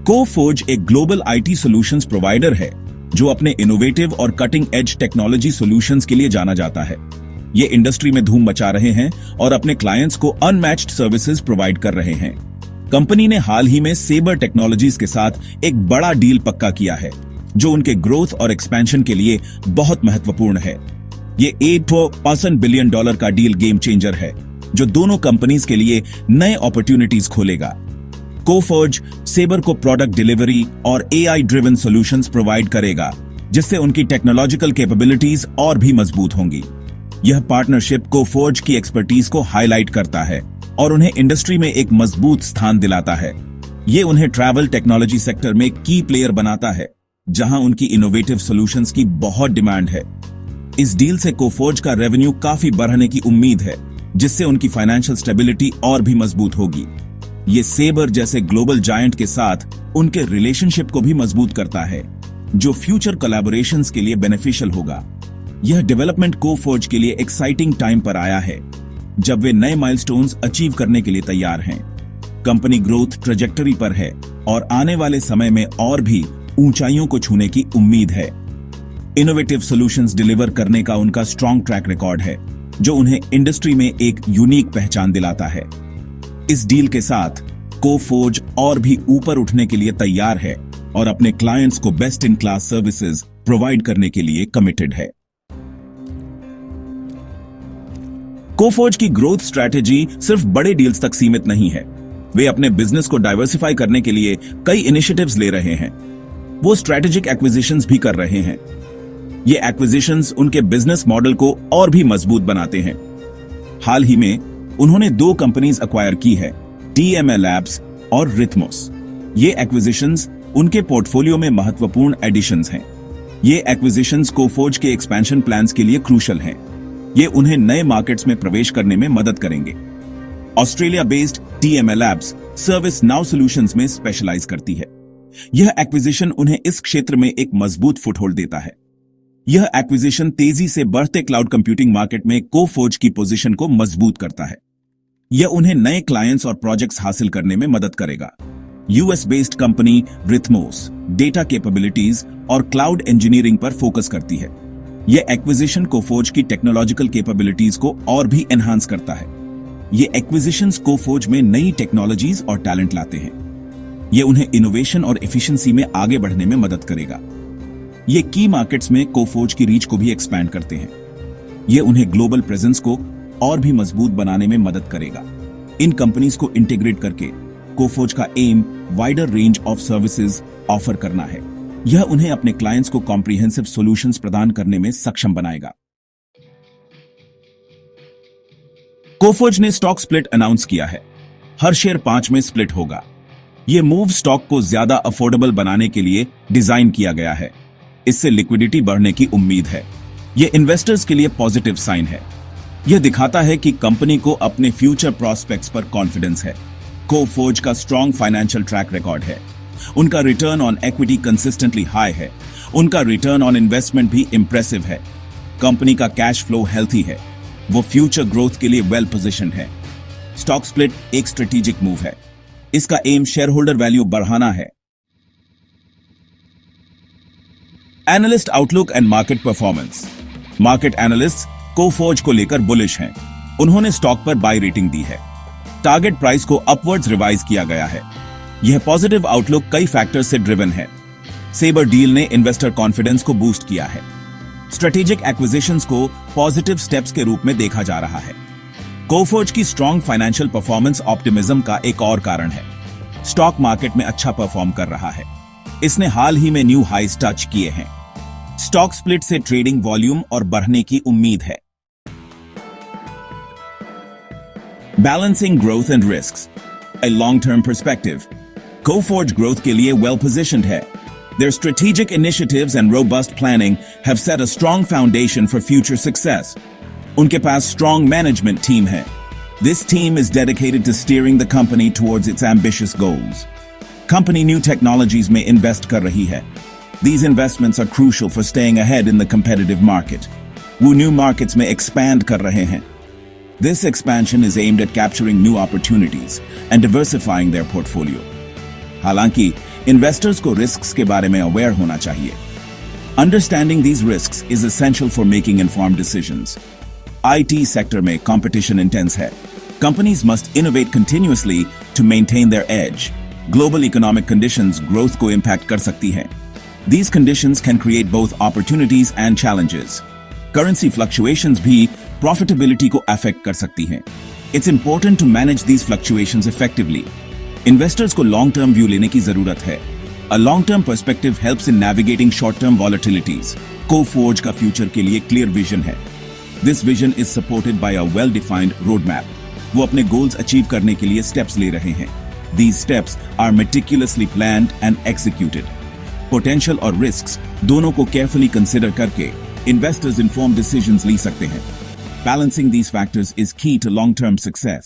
Coforge एक global IT solutions provider है जो अपने इनोवेटिव और कटिंग एज टेक्नोलॉजी सॉल्यूशंस के लिए जाना जाता है। ये इंडस्ट्री में धूम मचा रहे हैं और अपने क्लाइंट्स को अनमैच्ड सर्विसेज प्रोवाइड कर रहे हैं। कंपनी ने हाल ही में सेबर टेक्नोलॉजीज के साथ एक बड़ा डील पक्का किया है जो उनके ग्रोथ और एक्सपेंशन के लिए बहुत महत्वपूर्ण है। ये $8 बिलियन का डील गेम चेंजर है जो दोनों कंपनीज के लिए नए अपॉर्चुनिटीज खोलेगा। कोफोर्ज सेबर को प्रोडक्ट डिलीवरी और एआई ड्रिवन सॉल्यूशंस प्रोवाइड करेगा जिससे उनकी टेक्नोलॉजिकल कैपेबिलिटीज और भी मजबूत होंगी। यह पार्टनरशिप कोफोर्ज की एक्सपर्टीज को हाईलाइट करता है और उन्हें इंडस्ट्री में एक मजबूत स्थान दिलाता है। ये उन्हें ट्रैवल टेक्नोलॉजी सेक्टर में की प्लेयर बनाता है जहां उनकी इनोवेटिव सॉल्यूशंस की बहुत डिमांड है। इस डील से कोफोर्ज का रेवेन्यू काफी बढ़ने की उम्मीद है जिससे उनकी फाइनेंशियल स्टेबिलिटी और भी मजबूत होगी। ये सेबर जैसे ग्लोबल जायंट के साथ उनके रिलेशनशिप को भी मजबूत करता है जो फ्यूचर कोलैबोरेशंस के लिए बेनिफिशियल होगा। यह डेवलपमेंट कोफोर्ज के लिए एक्साइटिंग टाइम पर आया है जब वे नए माइलस्टोन्स अचीव करने के लिए तैयार हैं। कंपनी ग्रोथ ट्रैजेक्टरी पर है और आने वाले समय में और भी ऊंचाइयों को छूने की उम्मीद है। इनोवेटिव सॉल्यूशंस डिलीवर करने का उनका स्ट्रॉन्ग ट्रैक रिकॉर्ड है जो उन्हें इंडस्ट्री में एक यूनिक पहचान दिलाता है। इस डील के साथ कोफोर्ज और भी ऊपर उठने के लिए तैयार है और अपने क्लाइंट्स को best in class services provide करने के लिए कमिटेड है। कोफोर्ज की ग्रोथ स्ट्रैटेजी सिर्फ बड़े डील्स तक सीमित नहीं है। वे अपने बिजनेस को डाइवर्सिफाई करने के लिए कई इनिशिएटिव्स ले रहे हैं। वो स्ट्रैटेजिक एक्विजिशंस भी कर रहे हैं। ये एक्विजिशंस उनके बिजनेस मॉडल को और भी मजबूत बनाते हैं। हाल ही में उन्होंने 2 कंपनीज अक्वायर की है, TMA लैब्स और रिथमोस। ये एक्विजिशंस उनके पोर्टफोलियो में महत्वपूर्ण एडिशंस हैं। ये एक्विजिशंस कोफोर्ज के एक्सपेंशन प्लान्स के लिए क्रूशल हैं। ये उन्हें नए मार्केट्स में प्रवेश करने में मदद करेंगे। Australia based TMA labs service now solutions में स्पेशलाइज करती है। यह एक्विजिशन उन्हें इस क्षेत्र में एक मजबूत फुटहोल्ड देता है। यह एक्विजिशन तेजी से बढ़ते क्लाउड कंप्यूटिंग मार्केट में कोफोर्ज की पोजीशन को मजबूत करता है। यह उन्हें नए क्लाइंट्स और प्रोजेक्ट्स हासिल करने में मदद करेगा। US based company Rythmos data capabilities और क्लाउड इंजीनियरिंग पर फोकस करती है। यह एक्विजिशन कोफोर्ज की टेक्नोलॉजिकल कैपेबिलिटीज को और भी एनहांस करता है। ये एक्विजिशंस कोफोर्ज में नई टेक्नोलॉजीज और टैलेंट लाते हैं। यह उन्हें इनोवेशन और एफिशिएंसी में आगे बढ़ने में मदद करेगा। ये की मार्केट्स में कोफोर्ज की रीच को भी एक्सपैंड करते हैं। ये उन्हें ग्लोबल प्रेजेंस को और भी मजबूत बनाने में मदद करेगा। इन कंपनीज को इंटीग्रेट करके कोफोर्ज का aim wider range of services offer करना है। यह उन्हें अपने क्लाइंट्स को कॉम्प्रिहेंसिव सॉल्यूशंस प्रदान करने में सक्षम बनाएगा। कोफोर्ज ने स्टॉक स्प्लिट अनाउंस किया है। हर शेयर 5 में स्प्लिट होगा। यह मूव स्टॉक को ज्यादा अफोर्डेबल बनाने के लिए डिजाइन किया गया है। इससे लिक्विडिटी बढ़ने की उम्मीद है। यह इन्वेस्टर्स के लिए पॉजिटिव साइन है। यह दिखाता है कि कंपनी को अपने फ्यूचर प्रॉस्पेक्ट्स पर कॉन्फिडेंस है। कोफोर्ज का स्ट्रॉन्ग फाइनेंशियल ट्रैक रिकॉर्ड है। उनका return on equity consistently high है। उनका रिटर्न ऑन इन्वेस्टमेंट भी इंप्रेसिव है। कंपनी का कैश फ्लो हेल्थी है। वो फ्यूचर ग्रोथ के लिए वेल पोजिशन्ड है। स्टॉक स्प्लिट एक स्ट्रेटेजिक मूव है। इसका एम शेयर होल्डर वैल्यू बढ़ाना है। Analyst outlook and market performance. Market analysts Coforge को लेकर बुलिश हैं। उन्होंने स्टॉक पर बाय रेटिंग दी है। टारगेट प्राइस को अपवर्ड्स रिवाइज किया गया है। यह पॉजिटिव आउटलुक कई फैक्टर्स से ड्रिवन है। सेबर डील ने इन्वेस्टर कॉन्फिडेंस को बूस्ट किया है। स्ट्रेटेजिक एक्विजिशंस को पॉजिटिव स्टेप्स के रूप में देखा जा रहा है। कोफोर्ज की स्ट्रॉन्ग फाइनेंशियल परफॉर्मेंस ऑप्टिमिज्म का एक और कारण है। स्टॉक मार्केट में अच्छा परफॉर्म कर रहा है। इसने हाल ही में न्यू हाईज टच किए हैं। स्टॉक स्प्लिट से ट्रेडिंग वॉल्यूम और बढ़ने की उम्मीद है। Balancing growth and risks, a long-term perspective. Coforge growth के लिए well positioned है. Their strategic initiatives and robust planning have set a strong foundation for future success. उनके पास strong management team है. This team is dedicated to steering the company towards its ambitious goals. Company new technologies में invest कर रही है. These investments are crucial for staying ahead in the competitive market. वो new markets में expand कर रहे हैं. This expansion is aimed at capturing new opportunities and diversifying their portfolio. हालांकि इन्वेस्टर्स को रिस्क्स के बारे में अवेयर होना चाहिए। Understanding these risks is essential for making informed decisions. IT sector में कंपटीशन इंटेंस है। Companies must innovate continuously to maintain their edge. Global economic conditions growth को इंपैक्ट कर सकती हैं। These conditions can create both opportunities and challenges. Currency fluctuations भी profitability को affect कर सकती हैं. It's important to manage these fluctuations effectively. Investors को long-term view लेने की जरूरत है. A long-term perspective helps in navigating short-term volatilities. Coforge का future के लिए clear vision है. This vision is supported by a well-defined roadmap. वो अपने goals achieve करने के लिए steps ले रहे हैं. These steps are meticulously planned and executed. Potential और रिस्क्स दोनों को केयरफुली कंसिडर करके इन्वेस्टर्स इन्फॉर्म्ड डिसीजंस ले सकते हैं। बैलेंसिंग दीज फैक्टर्स इज की टू लॉन्ग टर्म सक्सेस।